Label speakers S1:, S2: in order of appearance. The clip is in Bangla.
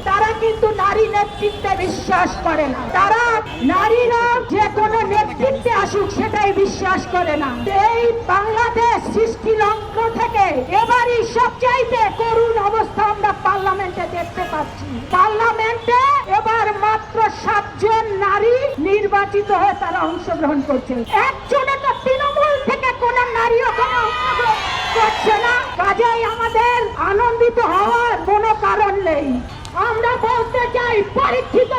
S1: তারা কিন্তু নারী নেতৃত্বে বিশ্বাস করে না। তারা নারীরা যে কোনো নেতৃত্বে আসুক সেটাই বিশ্বাস করে না। এই বাংলাদেশ সৃষ্টি লগ্ন থেকে এবারই সবচাইতে করুণ অবস্থা আমরা পার্লামেন্টে দেখতে পাচ্ছি। পার্লামেন্টে এবার মাত্র 7 জন নারী নির্বাচিত হয়ে তারা অংশগ্রহণ করছে। একজনে তো তৃণমূল থেকে কোন নারী ওখানে অংশগ্রহণ করছে না। কাজেই আমাদের আনন্দিত হওয়ার কোনো কারণ নেই। আমরা বলতে চাই পরীক্ষিত